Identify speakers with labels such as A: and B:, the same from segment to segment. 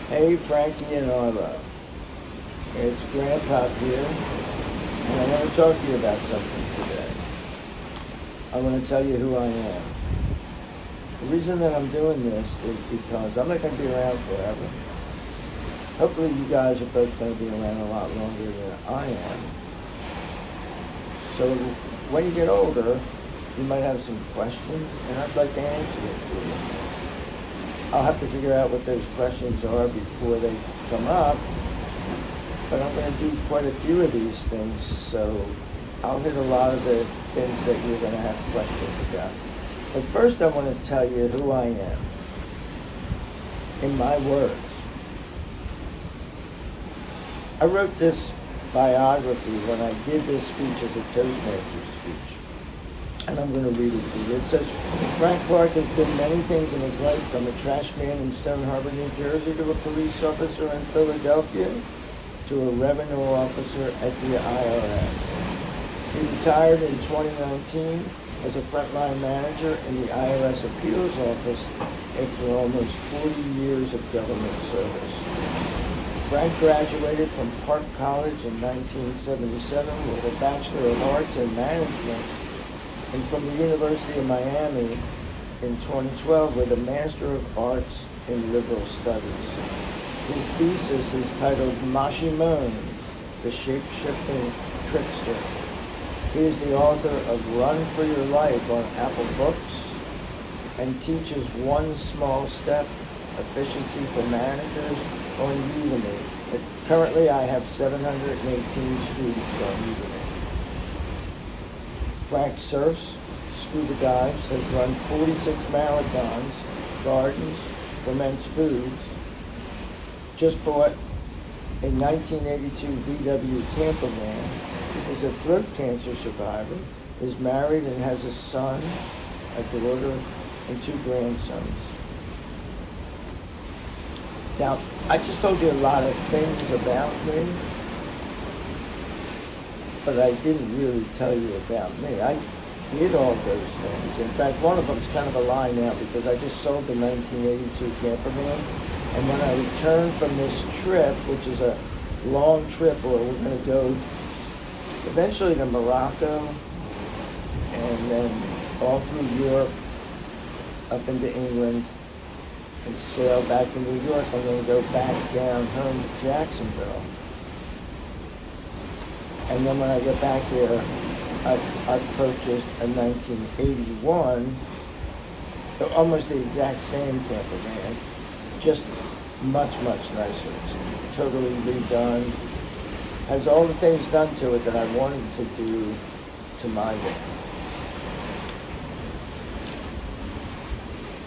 A: Hey, Frankie and Arlo. It's Grandpa here, and I want to talk to you about something today. I want to tell you who I am. The reason that I'm doing this is because I'm not going to be around forever. Hopefully you guys are both going to be around a lot longer than I am. So when you get older, you might have some questions, and I'd like to answer them for you. I'll have to figure out what those questions are before they come up, but I'm going to do quite a few of these things, so I'll hit a lot of the things that you're going to have questions about. But first I want to tell you who I am, in my words. I wrote this biography when I did this speech as a Toastmasters speech. And I'm going to read it to you. It says, Frank Clark has been many things in his life, from a trash man in Stone Harbor, New Jersey, to a police officer in Philadelphia, to a revenue officer at the IRS. He retired in 2019 as a frontline manager in the IRS Appeals office after almost 40 years of government service. Frank graduated from Park College in 1977 with a Bachelor of Arts in Management, and from the University of Miami in 2012 with a Master of Arts in Liberal Studies. His thesis is titled Maximón, the Shape Shifting Trickster. He is the author of Run for Your Life on Apple Books and teaches One Small Step, Efficiency for Managers on Udemy. But currently I have 718 students on Udemy. Frank surfs, scuba dives, has run 46 marathons, gardens, ferments foods, just bought a 1982 VW camper van, is a throat cancer survivor, is married and has a son, a daughter, and 2 grandsons. Now, I just told you a lot of things about me, but I didn't really tell you about me. I did all those things. In fact, one of them's kind of a lie now because I just sold the 1982 camper van. And when I returned from this trip, which is a long trip where we're going to go eventually to Morocco and then all through Europe, up into England, and sail back to New York, and then go back down home to Jacksonville. And then when I get back there, I purchased a 1981, almost the exact same camper van, just much, much nicer. It's totally redone. Has all the things done to it that I wanted to do to my van.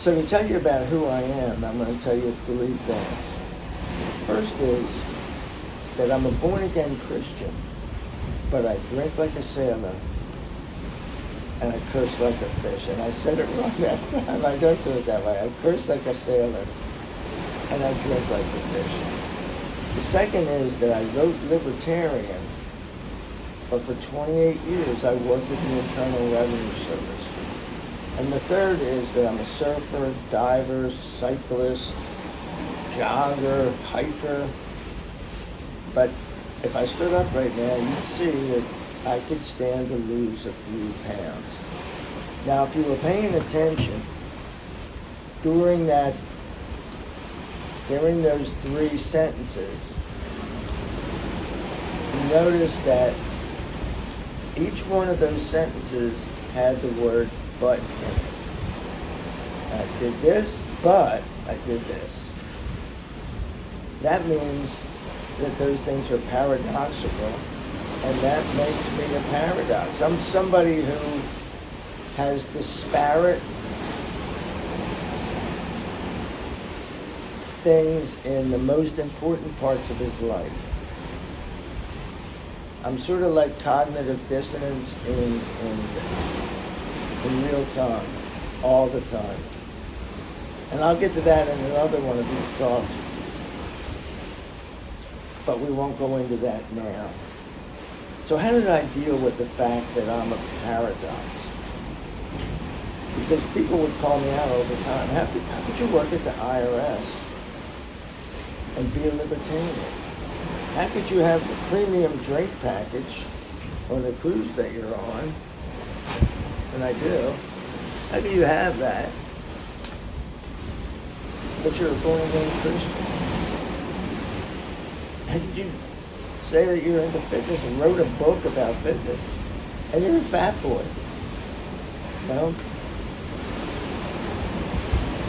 A: So to tell you about who I am, I'm going to tell you 3 things. First is that I'm a born-again Christian, but I drink like a sailor, and I curse like a fish. And I said it wrong that time. I don't do it that way. I curse like a sailor, and I drink like a fish. The second is that I wrote libertarian, but for 28 years I worked at the Internal Revenue Service. And the third is that I'm a surfer, diver, cyclist, jogger, hiker. But if I stood up right now, you'd see that I could stand to lose a few pounds. Now, if you were paying attention, during those 3 sentences, you notice that each one of those sentences had the word but in it. I did this, but I did this. That means that those things are paradoxical, and that makes me a paradox. I'm somebody who has disparate things in the most important parts of his life. I'm sort of like cognitive dissonance in real time, all the time. And I'll get to that in another one of these talks, but we won't go into that now. So how did I deal with the fact that I'm a paradox? Because people would call me out all the time. How could you work at the IRS and be a libertarian? How could you have the premium drink package on the cruise that you're on? And I do. How could you have that, but you're a born-again Christian? How could you say that you're into fitness and wrote a book about fitness, and you're a fat boy? No?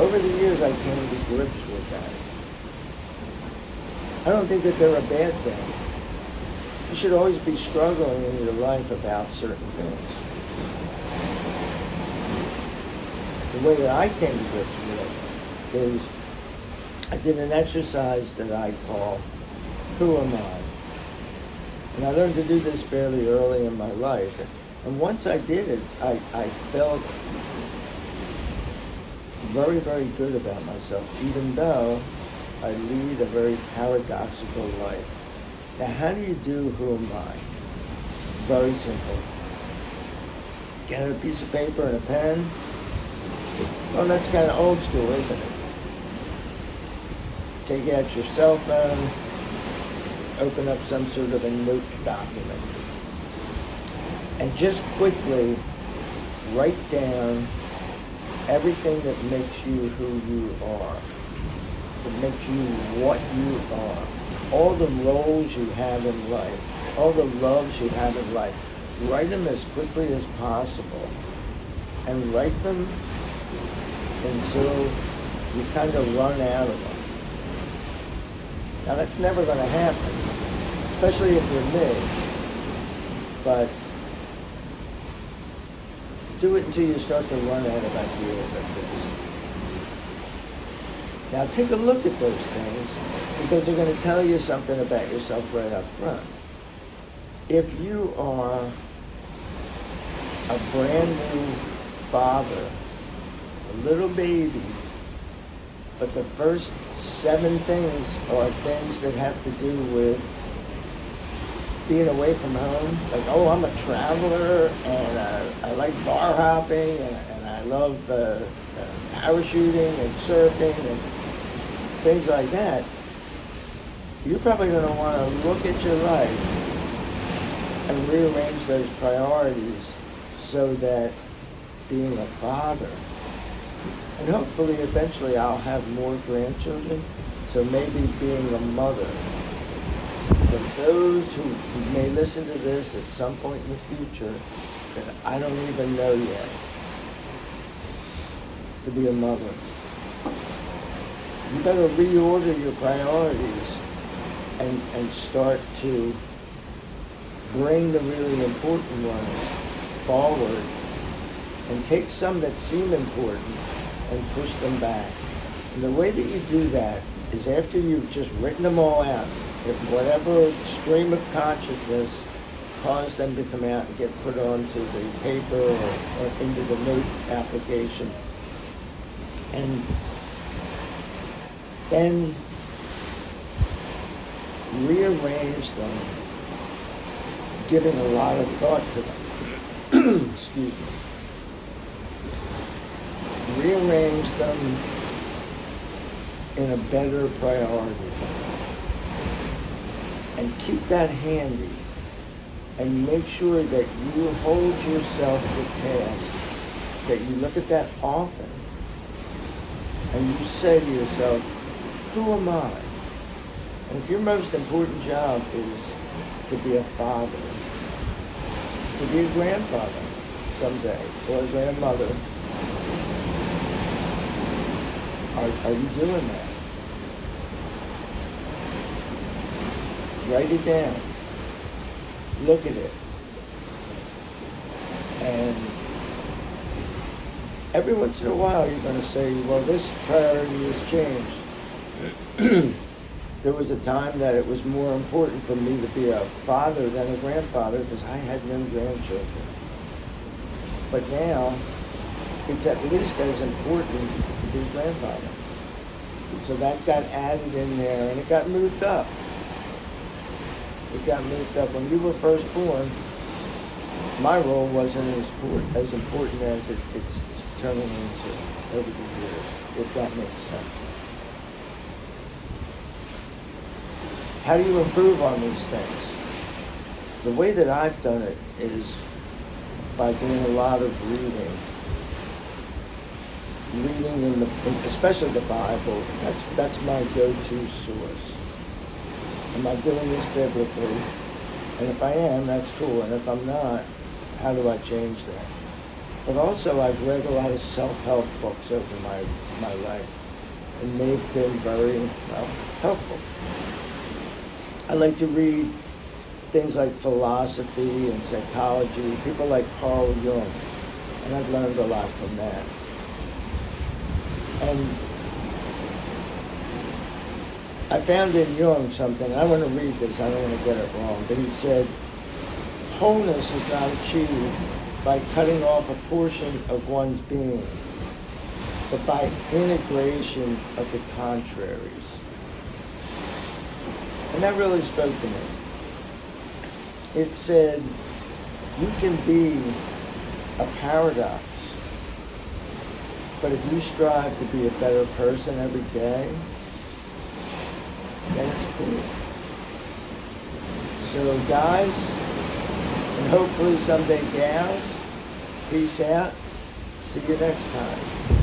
A: Over the years, I came to grips with that. I don't think that they're a bad thing. You should always be struggling in your life about certain things. The way that I came to grips with it is I did an exercise that I call, Who Am I? And I learned to do this fairly early in my life. And once I did it, I felt very, very good about myself, even though I lead a very paradoxical life. Now, how do you do Who Am I? Very simple. Get a piece of paper and a pen. Well, that's kind of old school, isn't it? Take out your cell phone, open up some sort of a note document, and just quickly write down everything that makes you who you are, that makes you what you are, all the roles you have in life, all the loves you have in life. Write them as quickly as possible, and write them until you kind of run out of them. Now, that's never going to happen, especially if you're me, but do it until you start to run out of ideas like this. Now, take a look at those things, because they're going to tell you something about yourself right up front. If you are a brand new father, a little baby, but the first 7 things are things that have to do with being away from home. Like, oh, I'm a traveler, and I like bar hopping, and I love parachuting and surfing and things like that. You're probably going to want to look at your life and rearrange those priorities so that being a father, and hopefully eventually I'll have more grandchildren, so maybe being a mother. For those who may listen to this at some point in the future that I don't even know yet, to be a mother, you better reorder your priorities and start to bring the really important ones forward and take some that seem important and push them back. And the way that you do that is after you've just written them all out, if whatever stream of consciousness caused them to come out and get put onto the paper or into the note application, and then rearrange them, giving a lot of thought to them. Excuse me. Rearrange them in a better priority. And keep that handy. And make sure that you hold yourself to task, that you look at that often, and you say to yourself, who am I? And if your most important job is to be a father, to be a grandfather someday, or a grandmother, are you doing that? Write it down. Look at it. And every once in a while you're going to say, well, this priority has changed. There was a time that it was more important for me to be a father than a grandfather because I had no grandchildren. But now, it's at least as important to be a grandfather. So that got added in there, and it got moved up. It got moved up. When you were first born, my role wasn't as important as it's turning into over the years, if that makes sense. How do you improve on these things? The way that I've done it is by doing a lot of reading. Reading especially the Bible, that's my go-to source. Am I doing this biblically? And if I am, that's cool. And if I'm not, how do I change that? But also, I've read a lot of self-help books over my life, and they've been very helpful. I like to read things like philosophy and psychology, people like Carl Jung, and I've learned a lot from that. And I found in Jung something, I want to read this, I don't want to get it wrong, but he said, wholeness is not achieved by cutting off a portion of one's being, but by integration of the contraries. And that really spoke to me. It said, you can be a paradox, but if you strive to be a better person every day, then it's cool. So guys, and hopefully someday gals, peace out. See you next time.